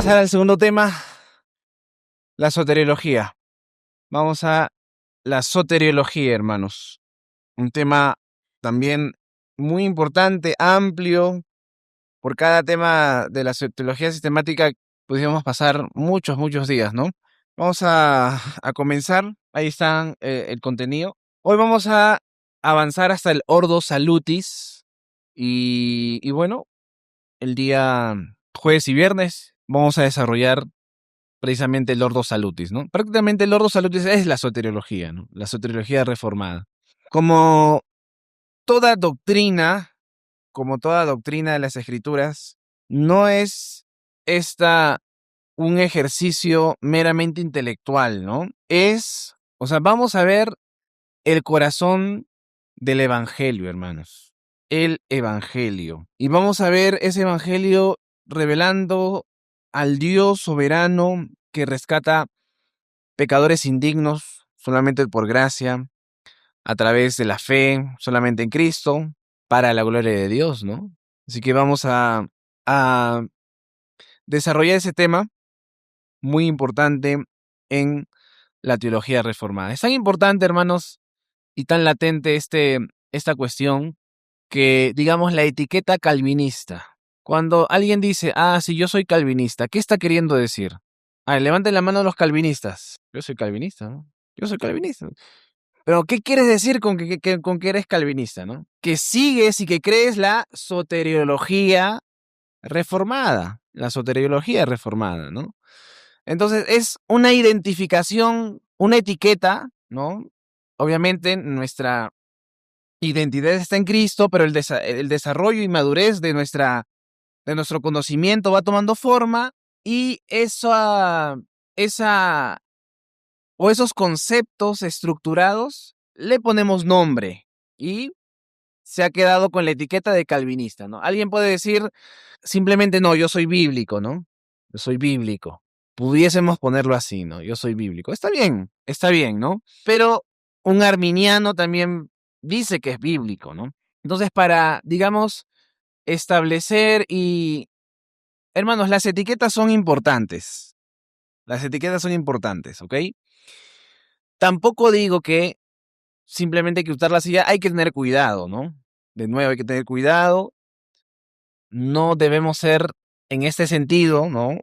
pasar al segundo tema, la soteriología. Vamos a la soteriología, hermanos. Un tema también muy importante, amplio. Por cada tema de la soteriología sistemática pudiéramos pasar muchos días, ¿no? Vamos a comenzar. Ahí está el contenido. Hoy vamos a avanzar hasta el Ordo Salutis. Y bueno, el día jueves y viernes vamos a desarrollar precisamente el Ordo Salutis, ¿no? Prácticamente el Ordo Salutis es la soteriología, ¿no? La soteriología reformada. Como toda doctrina, de las Escrituras, no es esta un ejercicio meramente intelectual, ¿no? Vamos a ver el corazón del Evangelio, hermanos. El Evangelio. Y vamos a ver ese Evangelio revelando al Dios soberano que rescata pecadores indignos solamente por gracia, a través de la fe, solamente en Cristo, para la gloria de Dios, ¿no? Así que vamos a desarrollar ese tema muy importante en la teología reformada. Es tan importante, hermanos, y tan latente esta cuestión que, digamos, la etiqueta calvinista. Cuando alguien dice, sí, yo soy calvinista, ¿qué está queriendo decir? Levanten la mano los calvinistas. Yo soy calvinista, ¿no? Yo soy calvinista. Pero, ¿qué quieres decir con que eres calvinista, no? Que sigues y que crees la soteriología reformada. La soteriología reformada, ¿no? Entonces, es una identificación, una etiqueta, ¿no? Obviamente, nuestra identidad está en Cristo, pero el desarrollo y madurez de nuestro conocimiento va tomando forma y esos conceptos estructurados le ponemos nombre y se ha quedado con la etiqueta de calvinista, ¿no? Alguien puede decir simplemente, no, yo soy bíblico, ¿no? Yo soy bíblico. Pudiésemos ponerlo así, ¿no? Yo soy bíblico. Está bien, ¿no? Pero un arminiano también dice que es bíblico, ¿no? Entonces, para, digamos, establecer hermanos, las etiquetas son importantes. Las etiquetas son importantes, ¿ok? Tampoco digo que simplemente hay que usarlas y ya hay que tener cuidado, ¿no? De nuevo, hay que tener cuidado. No debemos ser, en este sentido, ¿no?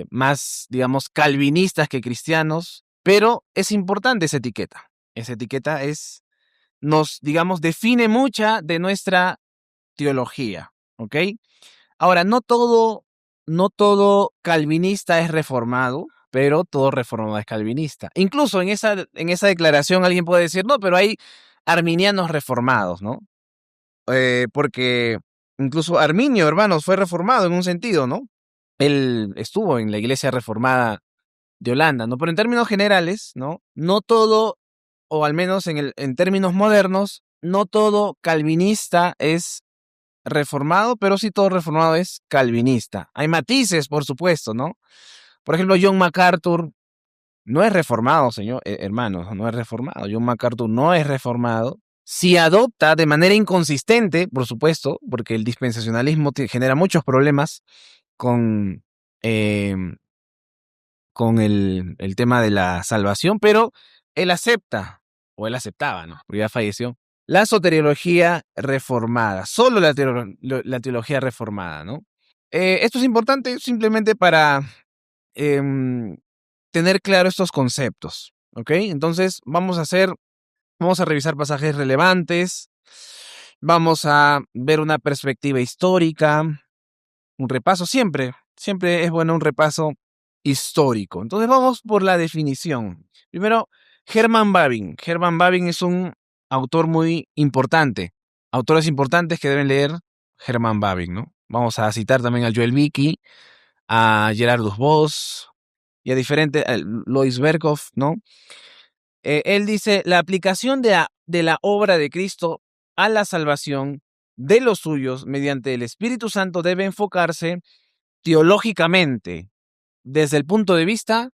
Más, digamos, calvinistas que cristianos, pero es importante esa etiqueta. Esa etiqueta nos, digamos, define mucha de nuestra teología, ¿ok? Ahora, no todo calvinista es reformado, pero todo reformado es calvinista. Incluso en esa declaración alguien puede decir, no, pero hay arminianos reformados, ¿no? Porque incluso Arminio, hermanos, fue reformado en un sentido, ¿no? Él estuvo en la iglesia reformada de Holanda, ¿no? Pero en términos generales, ¿no? No todo, o al menos en términos modernos, no todo calvinista es reformado, pero sí todo reformado es calvinista. Hay matices, por supuesto, ¿no? Por ejemplo, John MacArthur no es reformado, hermanos, no es reformado. John MacArthur no es reformado. Si adopta de manera inconsistente, por supuesto, porque el dispensacionalismo genera muchos problemas con, eh, con el tema de la salvación, pero él acepta, o él aceptaba, ¿no? Porque ya falleció, la soteriología reformada, solo la teología reformada, ¿no? Esto es importante simplemente para tener claro estos conceptos, ¿ok? Entonces vamos a revisar pasajes relevantes, vamos a ver una perspectiva histórica, un repaso, siempre es bueno un repaso histórico. Entonces vamos por la definición. Primero, Herman Bavinck. Herman Bavinck es un autor muy importante. Autores importantes que deben leer Herman Bavinck, ¿no? Vamos a citar también a Joel Vicky, a Gerardus Voss y a Lois Berkhoff, ¿no? Él dice, la aplicación de la obra de Cristo a la salvación de los suyos mediante el Espíritu Santo debe enfocarse teológicamente desde el punto de vista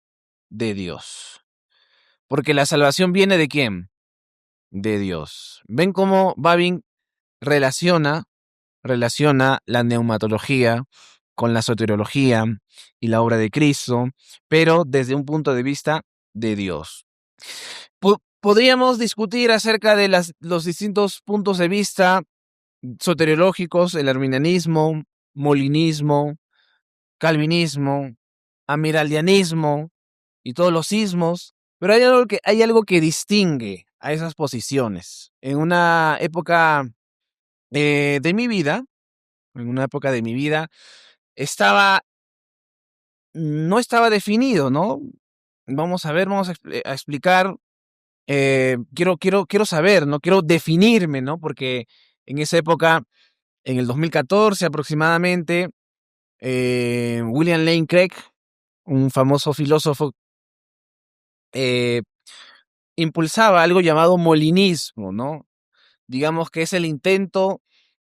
de Dios. Porque la salvación viene ¿de quién? De Dios. ¿Ven cómo Bavinck relaciona la neumatología con la soteriología y la obra de Cristo, pero desde un punto de vista de Dios. Podríamos discutir acerca de los distintos puntos de vista soteriológicos, el arminianismo, molinismo, calvinismo, amyraldianismo y todos los sismos, pero hay algo que distingue a esas posiciones. En una época de mi vida, no estaba definido, ¿no? Vamos a ver, vamos a explicar. Quiero saber, ¿no? Quiero definirme, ¿no? Porque en esa época, en el 2014 aproximadamente, William Lane Craig, un famoso filósofo, impulsaba algo llamado molinismo, ¿no? Digamos que es el intento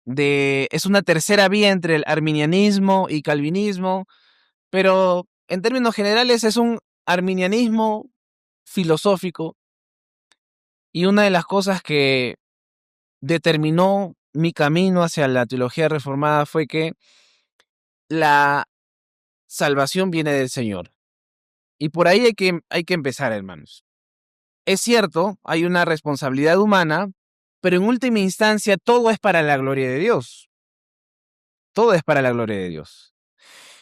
es una tercera vía entre el arminianismo y calvinismo, pero en términos generales es un arminianismo filosófico, y una de las cosas que determinó mi camino hacia la teología reformada fue que la salvación viene del Señor. Y por ahí hay que empezar, hermanos. Es cierto, hay una responsabilidad humana, pero en última instancia todo es para la gloria de Dios. Todo es para la gloria de Dios.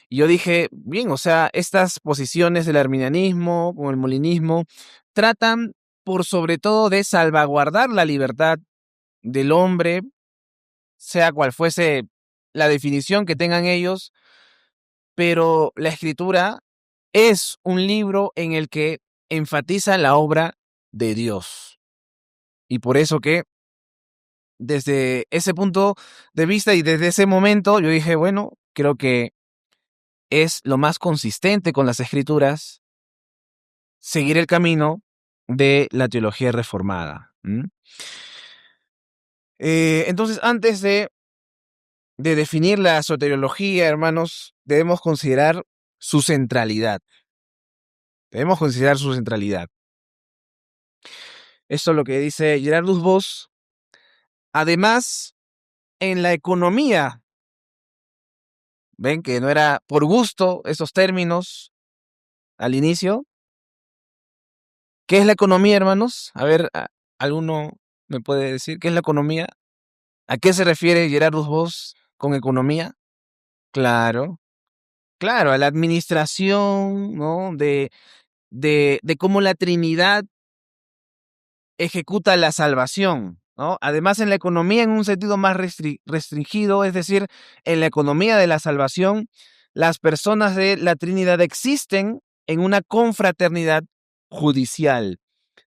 Y yo dije, bien, o sea, estas posiciones del arminianismo o el molinismo tratan por sobre todo de salvaguardar la libertad del hombre, sea cual fuese la definición que tengan ellos, pero la Escritura es un libro en el que enfatiza la obra de Dios. Y por eso que desde ese punto de vista y desde ese momento yo dije, bueno, creo que es lo más consistente con las Escrituras seguir el camino de la teología reformada. Entonces, antes de definir la soteriología, hermanos, debemos considerar su centralidad. Debemos considerar su centralidad. Esto es lo que dice Gerardus Voss. Además, en la economía, ven que no era por gusto esos términos al inicio. ¿Qué es la economía, hermanos? A ver, ¿alguno me puede decir qué es la economía? ¿A qué se refiere Gerardus Voss con economía? Claro, claro, a la administración, ¿no? De cómo la Trinidad ejecuta la salvación, ¿no? Además, en la economía en un sentido más restringido, es decir, en la economía de la salvación, las personas de la Trinidad existen en una confraternidad judicial.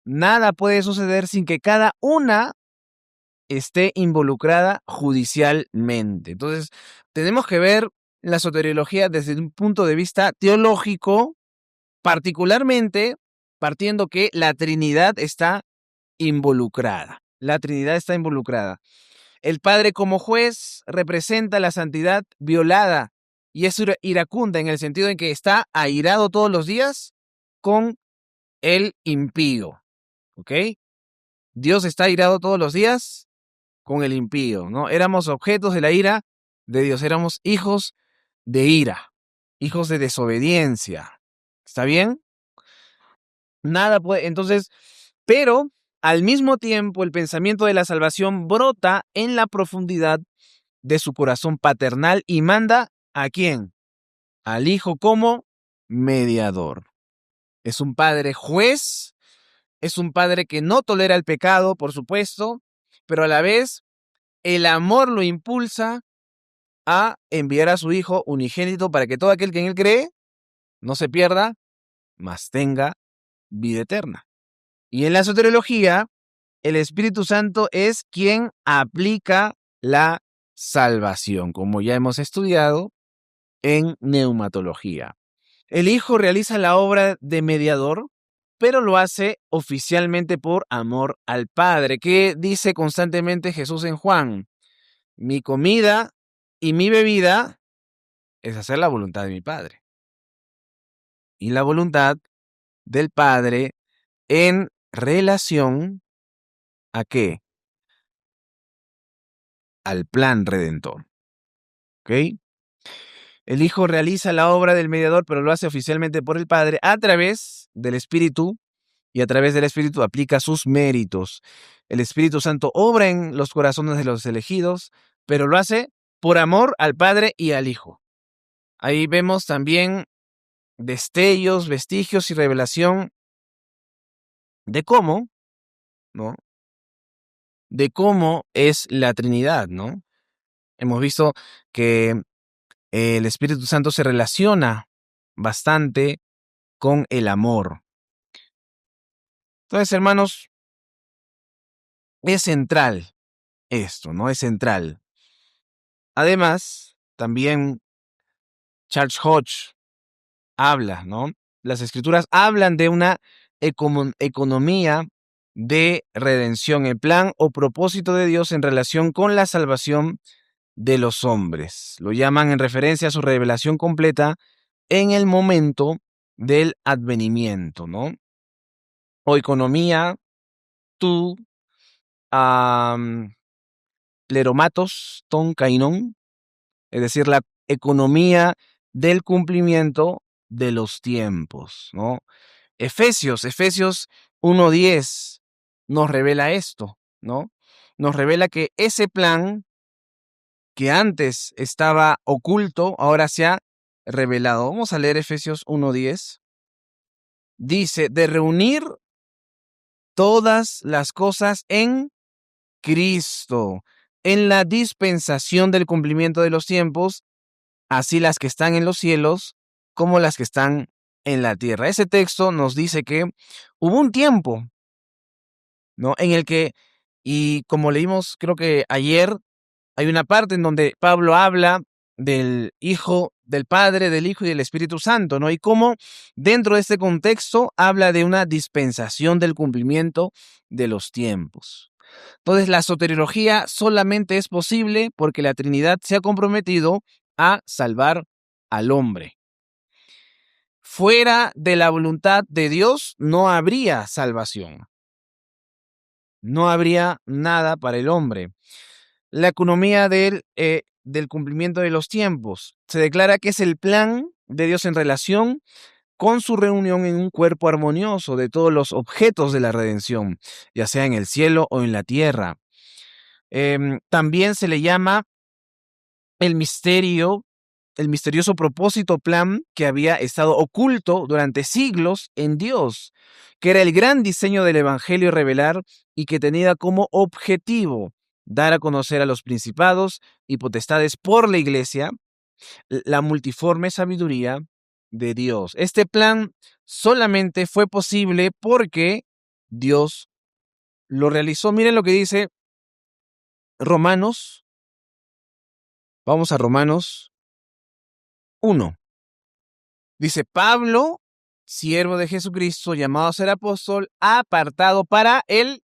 Nada puede suceder sin que cada una esté involucrada judicialmente. Entonces, tenemos que ver la soteriología desde un punto de vista teológico, particularmente partiendo que la Trinidad está involucrada. La Trinidad está involucrada. El Padre como juez representa la santidad violada y es iracunda en el sentido en que está airado todos los días con el impío. ¿Ok? Dios está airado todos los días con el impío, ¿no? Éramos objetos de la ira de Dios, éramos hijos de ira, hijos de desobediencia. ¿Está bien? Nada puede, entonces, pero al mismo tiempo el pensamiento de la salvación brota en la profundidad de su corazón paternal y manda ¿a quién? Al Hijo como mediador. Es un padre juez, es un padre que no tolera el pecado, por supuesto, pero a la vez el amor lo impulsa a enviar a su Hijo unigénito para que todo aquel que en él cree no se pierda, mas tenga vida eterna. Y en la soteriología, el Espíritu Santo es quien aplica la salvación, como ya hemos estudiado en neumatología. El Hijo realiza la obra de mediador, pero lo hace oficialmente por amor al Padre. ¿Qué dice constantemente Jesús en Juan? Mi comida y mi bebida es hacer la voluntad de mi Padre. Y la voluntad del Padre en relación ¿a qué? Al plan redentor. ¿Ok? El Hijo realiza la obra del mediador, pero lo hace oficialmente por el Padre a través del Espíritu, y a través del Espíritu aplica sus méritos. El Espíritu Santo obra en los corazones de los elegidos, pero lo hace por amor al Padre y al Hijo. Ahí vemos también destellos, vestigios y revelación de cómo, ¿no? De cómo es la Trinidad, ¿no? Hemos visto que el Espíritu Santo se relaciona bastante con el amor. Entonces, hermanos, es central esto, ¿no? Es central. Además, también Charles Hodge habla, ¿no? Las Escrituras hablan de una economía de redención, el plan o propósito de Dios en relación con la salvación de los hombres. Lo llaman en referencia a su revelación completa en el momento del advenimiento, ¿no? O economía, tú, pleromatos, ton kainon, es decir, la economía del cumplimiento de los tiempos, ¿no? Efesios 1:10 nos revela esto, ¿no? Nos revela que ese plan que antes estaba oculto, ahora se ha revelado. Vamos a leer Efesios 1:10. Dice, de reunir todas las cosas en Cristo, en la dispensación del cumplimiento de los tiempos, así las que están en los cielos como las que están en la tierra. Ese texto nos dice que hubo un tiempo, ¿no? En el que, y como leímos creo que ayer, hay una parte en donde Pablo habla del Hijo, del Padre, del Hijo y del Espíritu Santo, ¿no? Y cómo dentro de este contexto habla de una dispensación del cumplimiento de los tiempos. Entonces, la soteriología solamente es posible porque la Trinidad se ha comprometido a salvar al hombre. Fuera de la voluntad de Dios no habría salvación. No habría nada para el hombre. La economía del cumplimiento de los tiempos. Se declara que es el plan de Dios en relación con su reunión en un cuerpo armonioso de todos los objetos de la redención, ya sea en el cielo o en la tierra. También se le llama el misterioso propósito plan que había estado oculto durante siglos en Dios, que era el gran diseño del Evangelio revelar y que tenía como objetivo dar a conocer a los principados y potestades por la Iglesia la multiforme sabiduría de Dios. Este plan solamente fue posible porque Dios lo realizó. Miren lo que dice Romanos. Vamos a Romanos 1. Dice, Pablo, siervo de Jesucristo, llamado a ser apóstol, apartado para el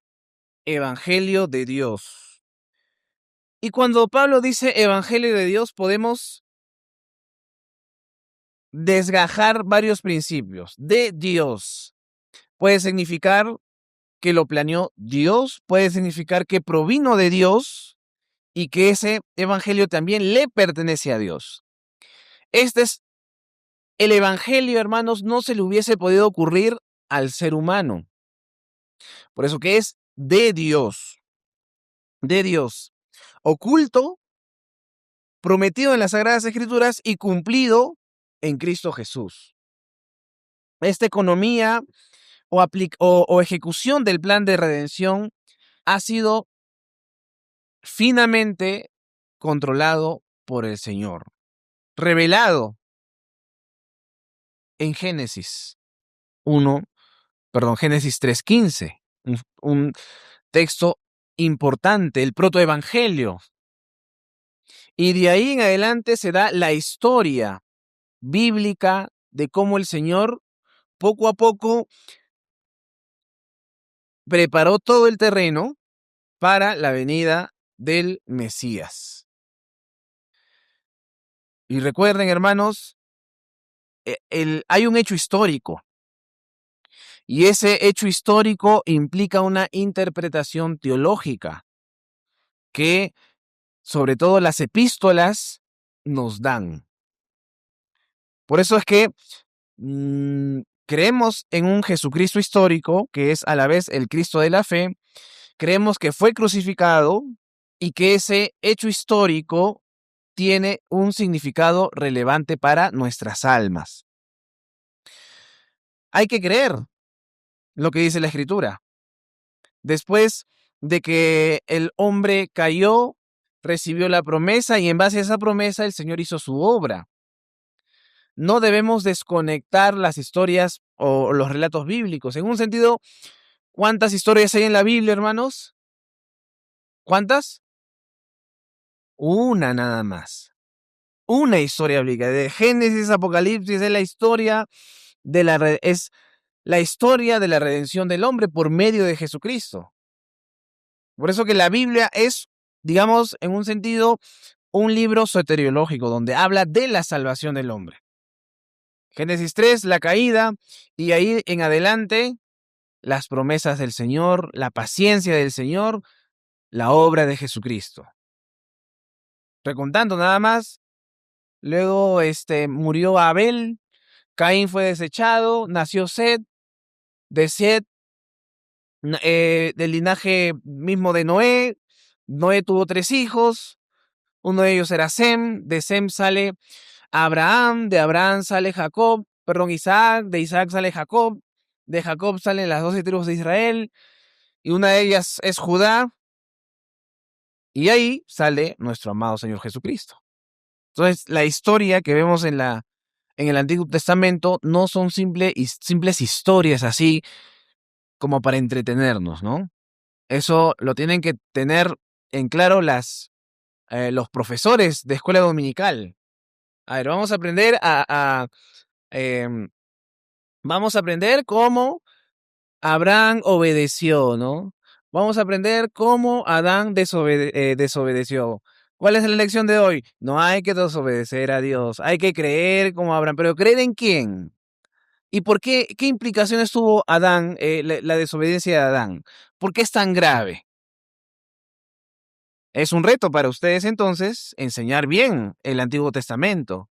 Evangelio de Dios. Y cuando Pablo dice Evangelio de Dios, podemos desgajar varios principios. De Dios. Puede significar que lo planeó Dios, puede significar que provino de Dios y que ese Evangelio también le pertenece a Dios. Este es el Evangelio, hermanos, no se le hubiese podido ocurrir al ser humano. Por eso que es de Dios, oculto, prometido en las Sagradas Escrituras y cumplido en Cristo Jesús. Esta economía o ejecución del plan de redención ha sido finamente controlado por el Señor, revelado en Génesis 3:15, un texto importante, el protoevangelio. Y de ahí en adelante se da la historia bíblica de cómo el Señor poco a poco preparó todo el terreno para la venida del Mesías. Y recuerden, hermanos, hay un hecho histórico, y ese hecho histórico implica una interpretación teológica que, sobre todo las epístolas, nos dan. Por eso es que creemos en un Jesucristo histórico, que es a la vez el Cristo de la fe. Creemos que fue crucificado y que ese hecho histórico tiene un significado relevante para nuestras almas. Hay que creer lo que dice la Escritura. Después de que el hombre cayó, recibió la promesa y en base a esa promesa el Señor hizo su obra. No debemos desconectar las historias o los relatos bíblicos. En un sentido, ¿cuántas historias hay en la Biblia, hermanos? ¿Cuántas? Una nada más. Una historia bíblica. De Génesis, Apocalipsis, es la historia es la historia de la redención del hombre por medio de Jesucristo. Por eso que la Biblia es, digamos, en un sentido, un libro soteriológico donde habla de la salvación del hombre. Génesis 3, la caída, y ahí en adelante, las promesas del Señor, la paciencia del Señor, la obra de Jesucristo. Recontando nada más, luego murió Abel, Caín fue desechado, nació Set, de Set, del linaje mismo de Noé. Noé tuvo 3 hijos, uno de ellos era Sem, de Sem sale Abraham, de Abraham sale Isaac, de Isaac sale Jacob, de Jacob salen las 12 tribus de Israel, y una de ellas es Judá, y ahí sale nuestro amado Señor Jesucristo. Entonces, la historia que vemos en el Antiguo Testamento no son simples historias así como para entretenernos, ¿no? Eso lo tienen que tener en claro los profesores de escuela dominical. A ver, vamos a aprender vamos a aprender cómo Abraham obedeció, ¿no? Vamos a aprender cómo Adán desobedeció. ¿Cuál es la lección de hoy? No hay que desobedecer a Dios, hay que creer como Abraham, pero ¿creer en quién? ¿Y por qué? ¿Qué implicaciones tuvo Adán, la desobediencia de Adán? ¿Por qué es tan grave? Es un reto para ustedes entonces enseñar bien el Antiguo Testamento.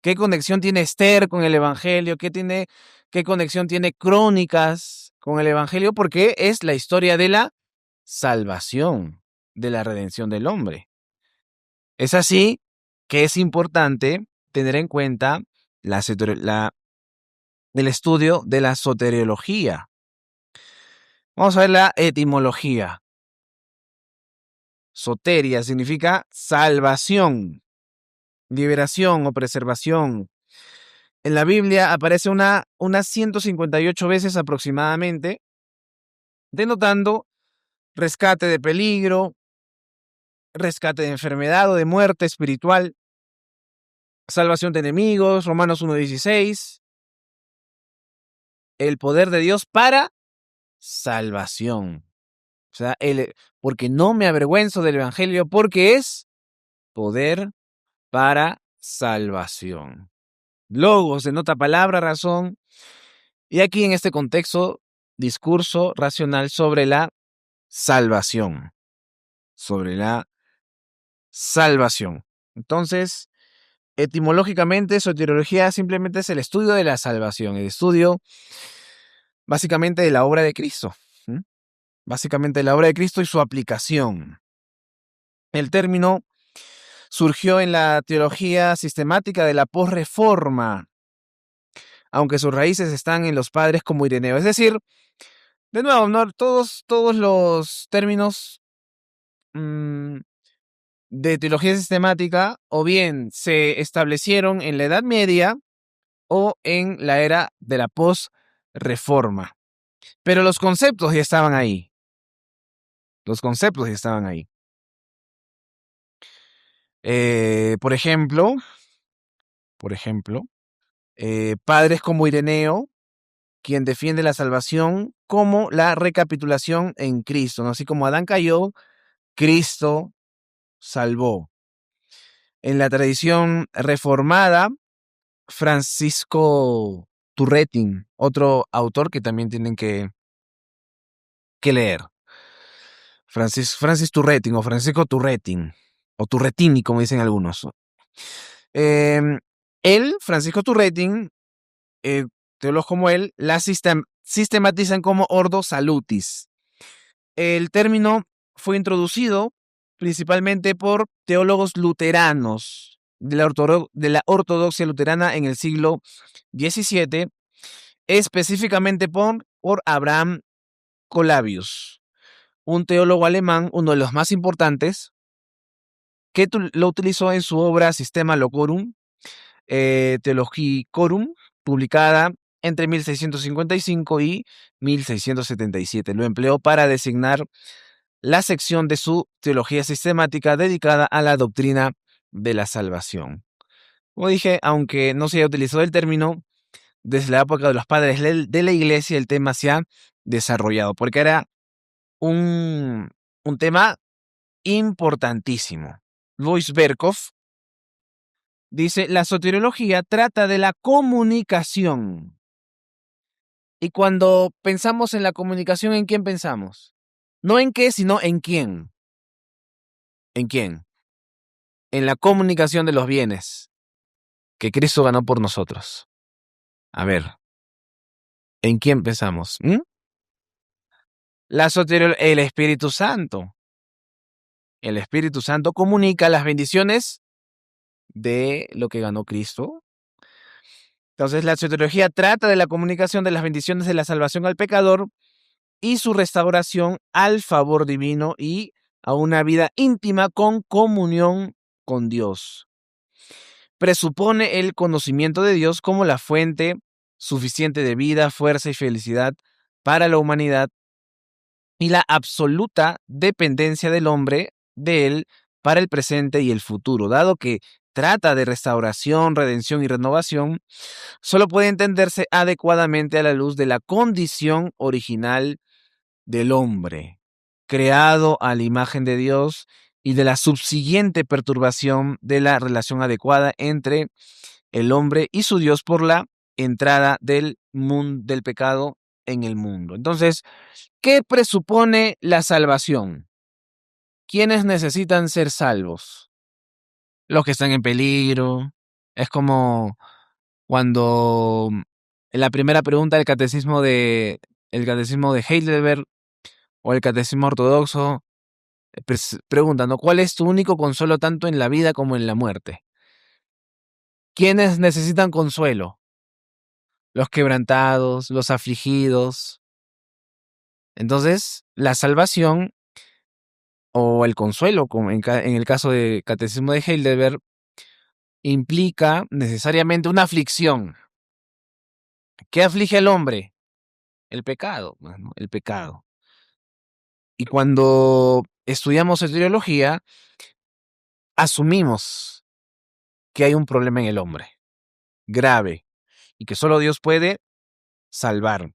¿Qué conexión tiene Esther con el Evangelio? ¿Qué conexión tiene Crónicas con el Evangelio? Porque es la historia de la salvación, de la redención del hombre. Es así que es importante tener en cuenta el estudio de la soteriología. Vamos a ver la etimología. Soteria significa salvación, liberación o preservación. En la Biblia aparece unas 158 veces aproximadamente, denotando rescate de peligro, rescate de enfermedad o de muerte espiritual, salvación de enemigos, Romanos 1:16, el poder de Dios para salvación. O sea, porque no me avergüenzo del Evangelio, porque es poder para salvación. Logos denota palabra, razón, y aquí en este contexto, discurso racional sobre la salvación. Sobre la salvación. Entonces, etimológicamente, soteriología simplemente es el estudio de la salvación, el estudio básicamente de la obra de Cristo. Básicamente la obra de Cristo y su aplicación. El término surgió en la teología sistemática de la posreforma, aunque sus raíces están en los padres como Ireneo. Es decir, de nuevo, ¿no? Todos los términos de teología sistemática o bien se establecieron en la Edad Media o en la era de la posreforma. Pero los conceptos ya estaban ahí. Los conceptos ya estaban ahí. Por ejemplo, padres como Ireneo, quien defiende la salvación como la recapitulación en Cristo, ¿no? Así como Adán cayó, Cristo salvó. En la tradición reformada, Francisco Turretin, otro autor que también tienen que leer. Francis Turretin o Francisco Turretin, o Turretini, como dicen algunos. Él, Francisco Turretin, teólogos como él, la sistematizan como Ordo Salutis. El término fue introducido principalmente por teólogos luteranos de la ortodoxia luterana en el siglo XVII, específicamente por Abraham Colavius, un teólogo alemán, uno de los más importantes, que lo utilizó en su obra Systema Locorum, Theologicorum, publicada entre 1655 y 1677. Lo empleó para designar la sección de su teología sistemática dedicada a la doctrina de la salvación. Como dije, aunque no se haya utilizado el término, desde la época de los padres de la iglesia el tema se ha desarrollado, porque era un tema importantísimo. Louis Berkhoff dice, la soteriología trata de la comunicación. Y cuando pensamos en la comunicación, ¿en quién pensamos? No en qué, sino en quién. ¿En quién? En la comunicación de los bienes que Cristo ganó por nosotros. A ver, ¿en quién pensamos? El Espíritu Santo. El Espíritu Santo comunica las bendiciones de lo que ganó Cristo. Entonces, la soteriología trata de la comunicación de las bendiciones de la salvación al pecador y su restauración al favor divino y a una vida íntima con comunión con Dios. Presupone el conocimiento de Dios como la fuente suficiente de vida, fuerza y felicidad para la humanidad y la absoluta dependencia del hombre de él para el presente y el futuro. Dado que trata de restauración, redención y renovación, solo puede entenderse adecuadamente a la luz de la condición original del hombre, creado a la imagen de Dios, y de la subsiguiente perturbación de la relación adecuada entre el hombre y su Dios por la entrada del pecado en el mundo. Entonces, ¿qué presupone la salvación? ¿Quiénes necesitan ser salvos? Los que están en peligro. Es como cuando en la primera pregunta del el catecismo de Heidelberg o el catecismo ortodoxo preguntan, ¿no? ¿Cuál es tu único consuelo tanto en la vida como en la muerte? ¿Quiénes necesitan consuelo? Los quebrantados, los afligidos. Entonces, la salvación o el consuelo, como en el caso del catecismo de Heidelberg, implica necesariamente una aflicción. ¿Qué aflige al hombre? El pecado, ¿no? El pecado. Y cuando estudiamos soteriología, asumimos que hay un problema en el hombre, grave, y que solo Dios puede salvar.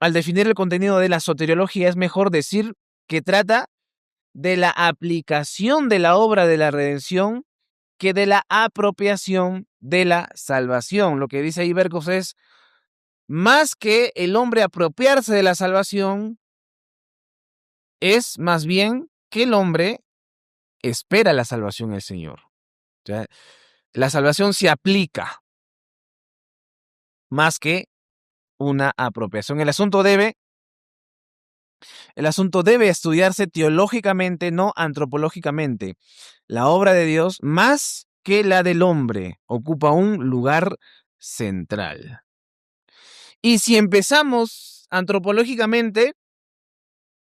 Al definir el contenido de la soteriología, es mejor decir que trata de la aplicación de la obra de la redención que de la apropiación de la salvación. Lo que dice ahí Berkhoff es, más que el hombre apropiarse de la salvación, es más bien que el hombre espera la salvación del Señor. O sea, la salvación se aplica más que una apropiación. El asunto debe estudiarse teológicamente, no antropológicamente. La obra de Dios, más que la del hombre, ocupa un lugar central. Y si empezamos antropológicamente,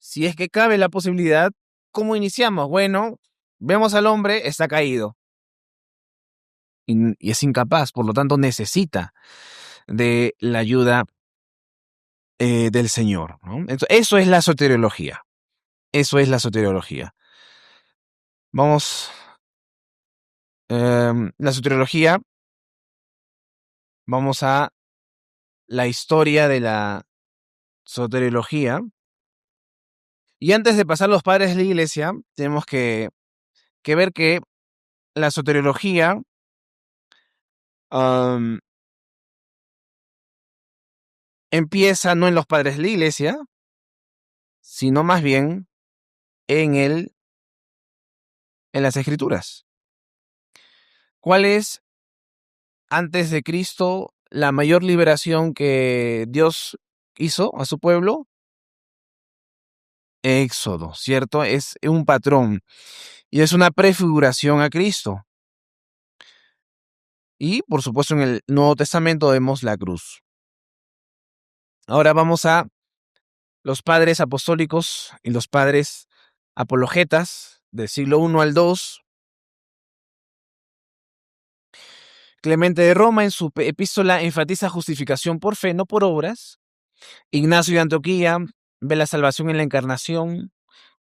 si es que cabe la posibilidad, ¿cómo iniciamos? Bueno, vemos al hombre, está caído. Y es incapaz, por lo tanto necesita de la ayuda del Señor, ¿no? Entonces, eso es la soteriología. Eso es la soteriología. Vamos. La soteriología. Vamos a la historia de la soteriología. Y antes de pasar a los padres de la iglesia, tenemos que ver que la soteriología empieza no en los padres de la iglesia, sino más bien en las escrituras. ¿Cuál es antes de Cristo, la mayor liberación que Dios hizo a su pueblo? Éxodo, ¿cierto? Es un patrón y es una prefiguración a Cristo. Y, por supuesto, en el Nuevo Testamento vemos la cruz. Ahora vamos a los padres apostólicos y los padres apologetas del siglo I al II. Clemente de Roma en su epístola enfatiza justificación por fe, no por obras. Ignacio de Antioquía ve la salvación en la encarnación.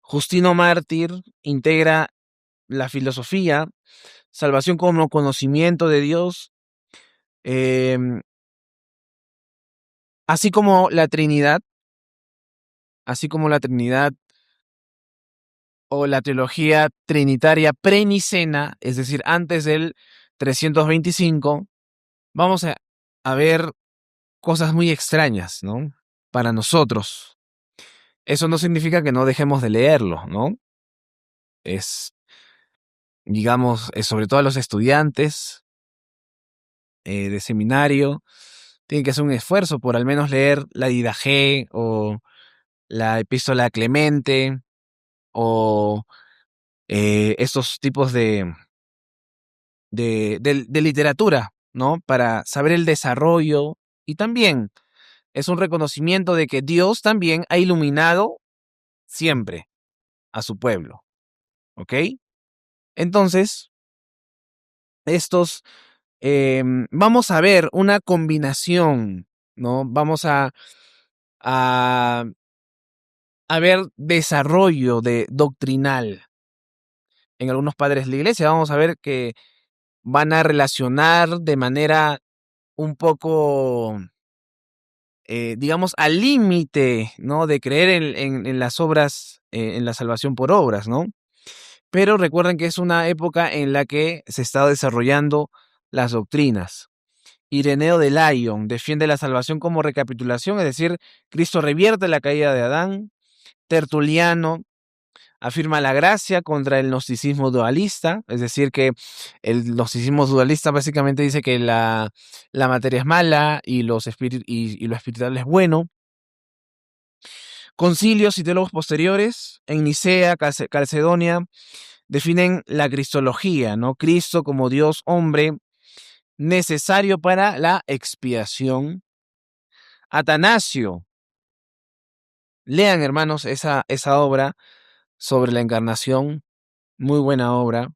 Justino Mártir integra la filosofía, salvación como conocimiento de Dios, así como la Trinidad, o la teología trinitaria prenicena, es decir, antes del 325, vamos a ver cosas muy extrañas, ¿no? Para nosotros. Eso no significa que no dejemos de leerlo, ¿no? Es, digamos, sobre todo a los estudiantes de seminario, tienen que hacer un esfuerzo por al menos leer la Didaché o la Epístola a Clemente o estos tipos de literatura, ¿no? Para saber el desarrollo y también es un reconocimiento de que Dios también ha iluminado siempre a su pueblo, ¿ok? Entonces, vamos a ver una combinación, ¿no? Vamos a, a ver desarrollo doctrinal en algunos padres de la iglesia. Vamos a ver que van a relacionar de manera un poco, digamos, al límite, ¿no? De creer en las obras, en la salvación por obras, ¿no? Pero recuerden que es una época en la que se está desarrollando las doctrinas. Ireneo de Lyon defiende la salvación como recapitulación, es decir, Cristo revierte la caída de Adán. Tertuliano afirma la gracia contra el gnosticismo dualista, es decir, que el gnosticismo dualista básicamente dice que la materia es mala y lo espiritual es bueno. Concilios y teólogos posteriores en Nicea, Calcedonia, definen la cristología, ¿no? Cristo como Dios hombre necesario para la expiación. Atanasio, lean hermanos esa obra sobre la encarnación, muy buena obra.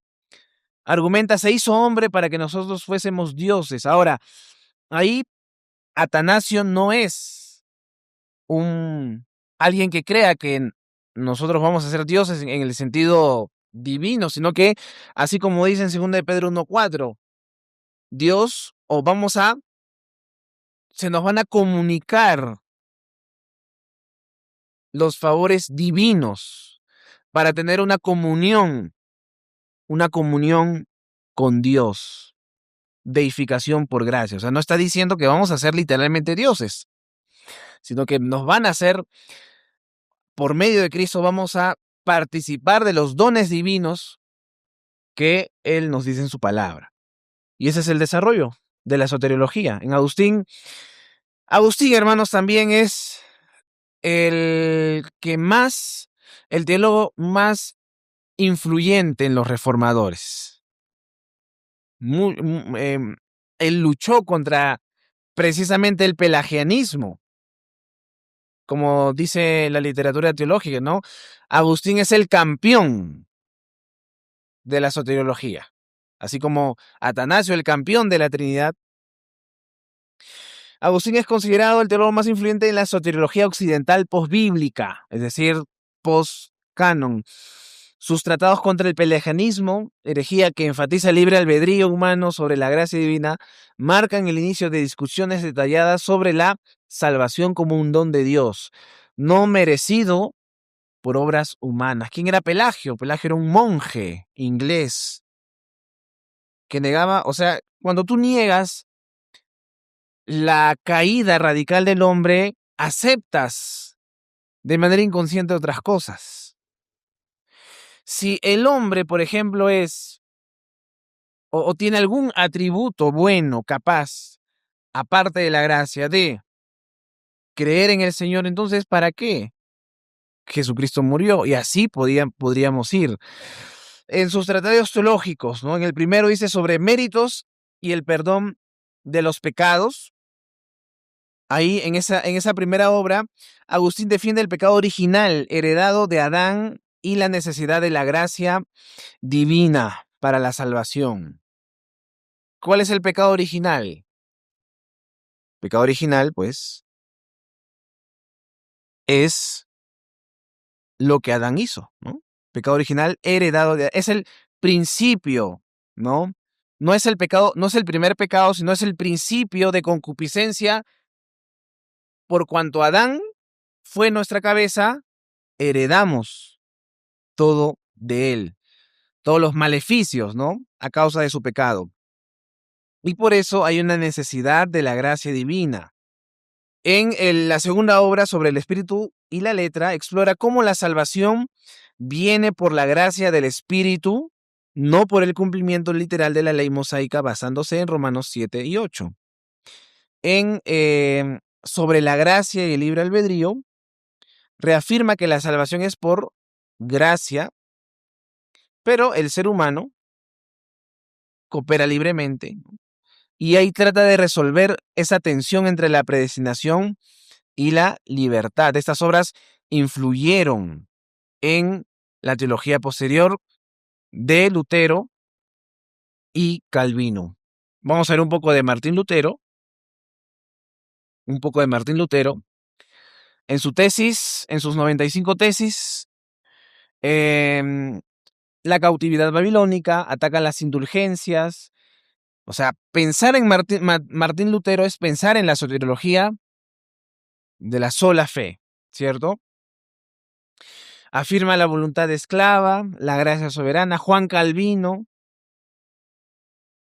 Argumenta, se hizo hombre para que nosotros fuésemos dioses. Ahora, ahí Atanasio no es alguien que crea que nosotros vamos a ser dioses en el sentido divino, sino que, así como dice en 2 de Pedro 1:4, Dios, se nos van a comunicar los favores divinos para tener una comunión con Dios, deificación por gracia. O sea, no está diciendo que vamos a ser literalmente dioses, sino que nos van a hacer, por medio de Cristo, vamos a participar de los dones divinos que Él nos dice en su palabra. Y ese es el desarrollo de la soteriología. En Agustín, hermanos, también es el teólogo más influyente en los reformadores. Él luchó contra precisamente el pelagianismo, como dice la literatura teológica, ¿no? Agustín es el campeón de la soteriología, así como Atanasio el campeón de la Trinidad. Agustín es considerado el teólogo más influyente en la soteriología occidental postbíblica, es decir, post-canon. Sus tratados contra el pelagianismo, herejía que enfatiza el libre albedrío humano sobre la gracia divina, marcan el inicio de discusiones detalladas sobre la salvación como un don de Dios, no merecido por obras humanas. ¿Quién era Pelagio? Pelagio era un monje inglés que negaba, o sea, cuando tú niegas la caída radical del hombre, aceptas de manera inconsciente otras cosas. Si el hombre, por ejemplo, es o tiene algún atributo bueno, capaz, aparte de la gracia, de creer en el Señor, entonces, ¿para qué Jesucristo murió? Y así podríamos ir. En sus tratados teológicos, ¿no? En el primero dice sobre méritos y el perdón de los pecados. Ahí, en esa primera obra, Agustín defiende el pecado original heredado de Adán y la necesidad de la gracia divina para la salvación. ¿Cuál es el pecado original? El pecado original, pues, es lo que Adán hizo, ¿no? Pecado original heredado es el principio, ¿no? No es el pecado, no es el primer pecado, sino es el principio de concupiscencia. Por cuanto Adán fue nuestra cabeza, heredamos todo de él, todos los maleficios, ¿no? A causa de su pecado. Y por eso hay una necesidad de la gracia divina. En la segunda obra sobre el Espíritu y la letra, explora cómo la salvación viene por la gracia del Espíritu, no por el cumplimiento literal de la ley mosaica, basándose en Romanos 7 y 8. Sobre la gracia y el libre albedrío, reafirma que la salvación es por gracia, pero el ser humano coopera libremente, ¿no? Y ahí trata de resolver esa tensión entre la predestinación y la libertad. Estas obras influyeron en la teología posterior de Lutero y Calvino. Vamos a ver un poco de Martín Lutero. En su tesis, en sus 95 tesis, la cautividad babilónica, ataca las indulgencias. O sea, pensar en Martín Lutero es pensar en la soteriología de la sola fe, ¿cierto? Afirma la voluntad esclava, la gracia soberana. Juan Calvino,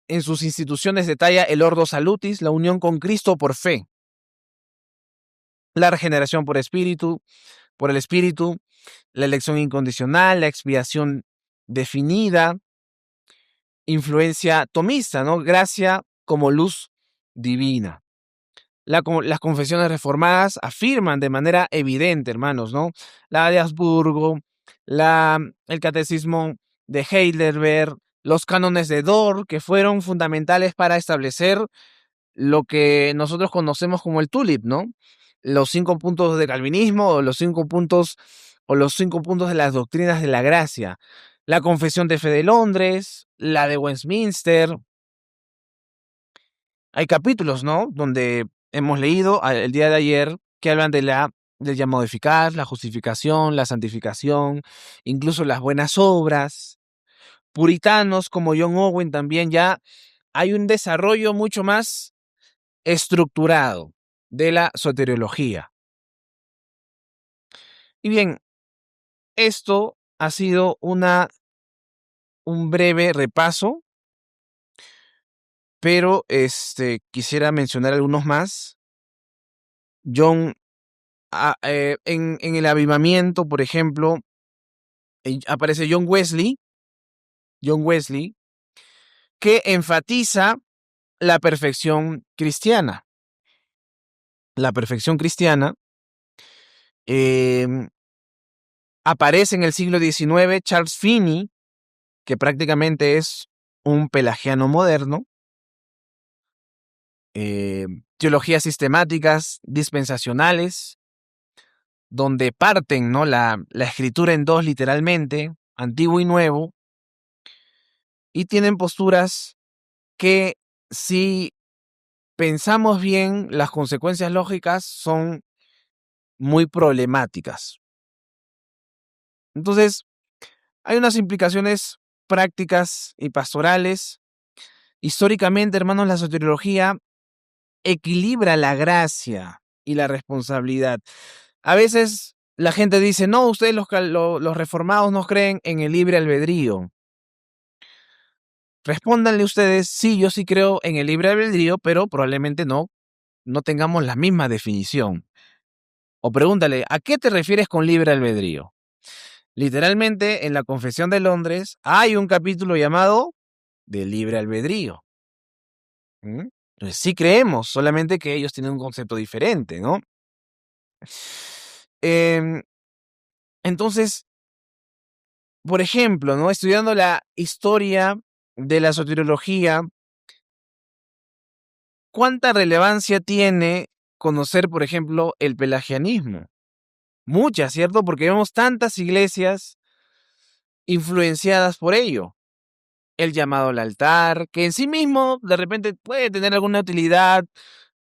en sus instituciones, detalla el ordo salutis, la unión con Cristo por fe, la regeneración por el Espíritu, la elección incondicional, la expiación definida, influencia tomista, ¿no? Gracia como luz divina. Las confesiones reformadas afirman de manera evidente, hermanos, ¿no? La de Habsburgo, el catecismo de Heidelberg, los cánones de Dort, que fueron fundamentales para establecer lo que nosotros conocemos como el tulip, ¿no? Los 5 puntos de calvinismo o los 5 puntos de las doctrinas de la gracia. La Confesión de Fe de Londres, la de Westminster. Hay capítulos, ¿no? Donde hemos leído el día de ayer que hablan del llamado eficaz, la justificación, la santificación, incluso las buenas obras. Puritanos como John Owen también ya hay un desarrollo mucho más estructurado de la soteriología. Y bien, esto ha sido un breve repaso, pero quisiera mencionar algunos más. En el avivamiento, por ejemplo, aparece John Wesley, que enfatiza la perfección cristiana. La perfección cristiana aparece en el siglo XIX Charles Finney, que prácticamente es un pelagiano moderno. Teologías sistemáticas, dispensacionales, donde parten, ¿no? la escritura en dos literalmente, antiguo y nuevo, y tienen posturas que, si pensamos bien, las consecuencias lógicas son muy problemáticas. Entonces, hay unas implicaciones prácticas y pastorales. Históricamente, hermanos, la soteriología equilibra la gracia y la responsabilidad. A veces la gente dice, no, ustedes los reformados no creen en el libre albedrío. Respóndanle ustedes, sí, yo sí creo en el libre albedrío, pero probablemente no tengamos la misma definición. O pregúntale, ¿a qué te refieres con libre albedrío? Literalmente, en la Confesión de Londres hay un capítulo llamado de libre albedrío. Entonces sí creemos, solamente que ellos tienen un concepto diferente, ¿no? Em, entonces, por ejemplo, ¿no? Estudiando la historia de la soteriología, ¿cuánta relevancia tiene conocer, por ejemplo, el pelagianismo? Mucha, ¿cierto? Porque vemos tantas iglesias influenciadas por ello. El llamado al altar, que en sí mismo de repente puede tener alguna utilidad,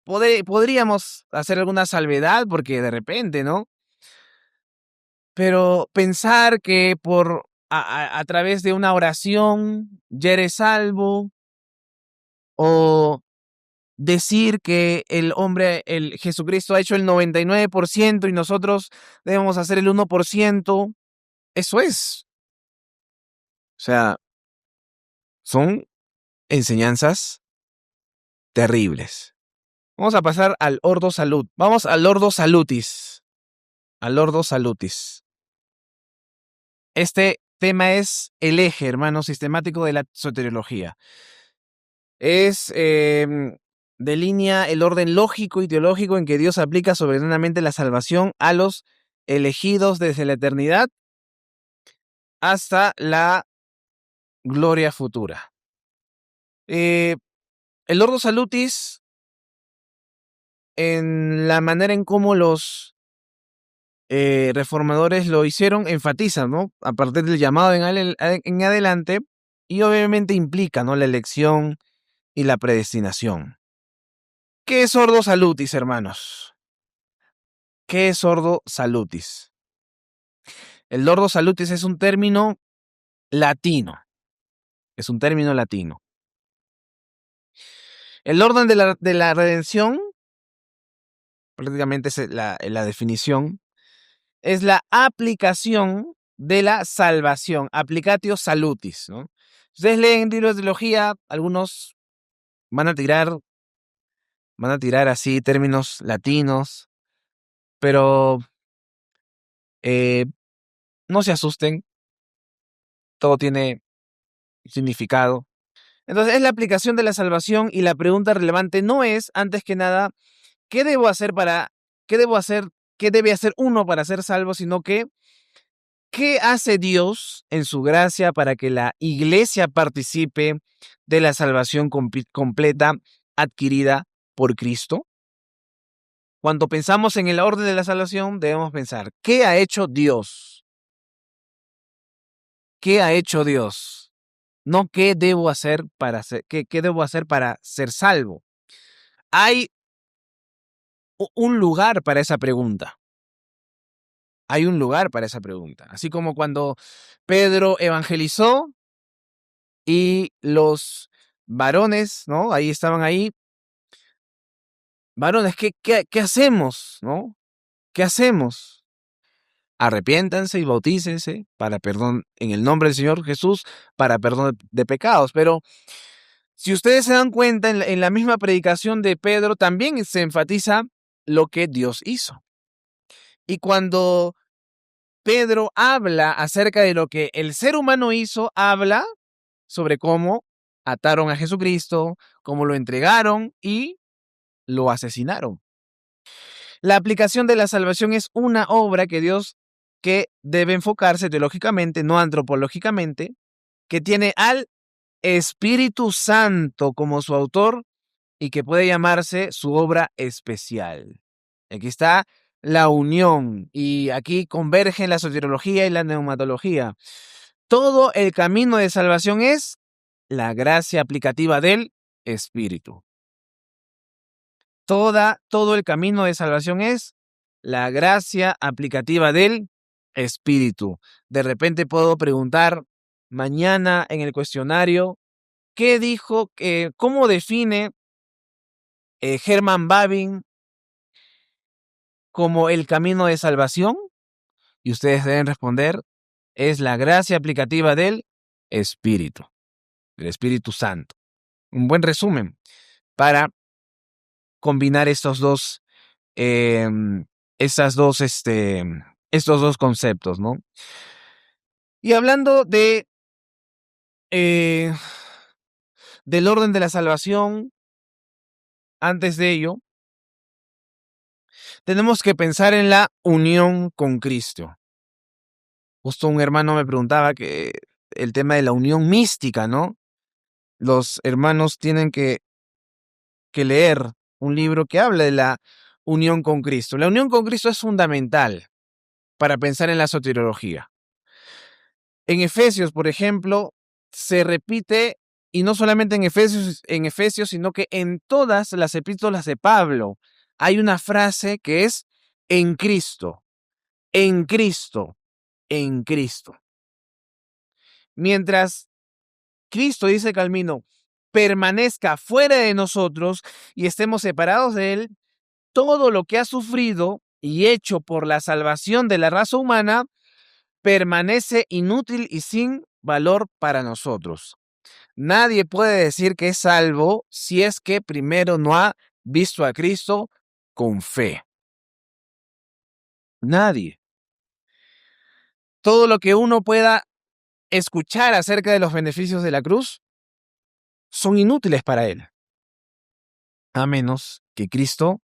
podríamos hacer alguna salvedad, porque de repente, ¿no? Pero pensar que a través de una oración ya eres salvo, o decir que el Jesucristo ha hecho el 99% y nosotros debemos hacer el 1%, eso es. O sea, son enseñanzas terribles. Vamos a pasar al Ordo Salud. Vamos al Ordo Salutis. Al Ordo Salutis. Este tema es el eje, hermano, sistemático de la soteriología. Delinea el orden lógico y teológico en que Dios aplica soberanamente la salvación a los elegidos desde la eternidad hasta la gloria futura. El Ordo Salutis, en la manera en cómo los reformadores lo hicieron, enfatiza, ¿no? A partir del llamado en adelante, y obviamente implica, ¿no? La elección y la predestinación. ¿Qué es Ordo Salutis, hermanos? ¿Qué es Ordo Salutis? El Ordo Salutis es un término latino. Es un término latino. El orden de la redención, prácticamente es la definición, es la aplicación de la salvación, applicatio salutis, ¿no? Ustedes leen libros de teología, algunos van a tirar así términos latinos, pero no se asusten, todo tiene significado. Entonces es la aplicación de la salvación, y la pregunta relevante no es, antes que nada, ¿qué debo hacer qué debe hacer uno para ser salvo? Sino que, ¿qué hace Dios en su gracia para que la iglesia participe de la salvación completa adquirida por Cristo? Cuando pensamos en el orden de la salvación, debemos pensar, ¿qué ha hecho Dios? ¿Qué ha hecho Dios? No qué debo hacer qué debo hacer para ser salvo. Hay un lugar para esa pregunta. Hay un lugar para esa pregunta. Así como cuando Pedro evangelizó y los varones, ¿no? Ahí estaban ahí. Varones, ¿qué hacemos? ¿No? ¿Qué hacemos? Arrepiéntanse y bautícense para perdón en el nombre del Señor Jesús, para perdón de pecados. Pero si ustedes se dan cuenta, en la misma predicación de Pedro también se enfatiza lo que Dios hizo. Y cuando Pedro habla acerca de lo que el ser humano hizo, habla sobre cómo ataron a Jesucristo, cómo lo entregaron y lo asesinaron. La aplicación de la salvación es una obra que debe enfocarse teológicamente, no antropológicamente, que tiene al Espíritu Santo como su autor y que puede llamarse su obra especial. Aquí está la unión, y aquí convergen la soteriología y la neumatología. Todo el camino de salvación es la gracia aplicativa del Espíritu. Todo el camino de salvación es la gracia aplicativa del Espíritu. De repente puedo preguntar mañana en el cuestionario, ¿cómo define Herman Babbing como el camino de salvación? Y ustedes deben responder, es la gracia aplicativa del Espíritu, del Espíritu Santo. Un buen resumen para combinar estos dos conceptos, ¿no? Y hablando de del orden de la salvación, antes de ello, tenemos que pensar en la unión con Cristo. Justo un hermano me preguntaba que el tema de la unión mística, ¿no? Los hermanos tienen que leer un libro que habla de la unión con Cristo. La unión con Cristo es fundamental para pensar en la soteriología. En Efesios, por ejemplo, se repite, y no solamente en Efesios, sino que en todas las epístolas de Pablo hay una frase que es en Cristo, en Cristo, en Cristo. Mientras Cristo, dice Calvino, permanezca fuera de nosotros y estemos separados de él, todo lo que ha sufrido y hecho por la salvación de la raza humana permanece inútil y sin valor para nosotros. Nadie puede decir que es salvo si es que primero no ha visto a Cristo con fe. Nadie. Todo lo que uno pueda escuchar acerca de los beneficios de la cruz son inútiles para él, a menos que Cristo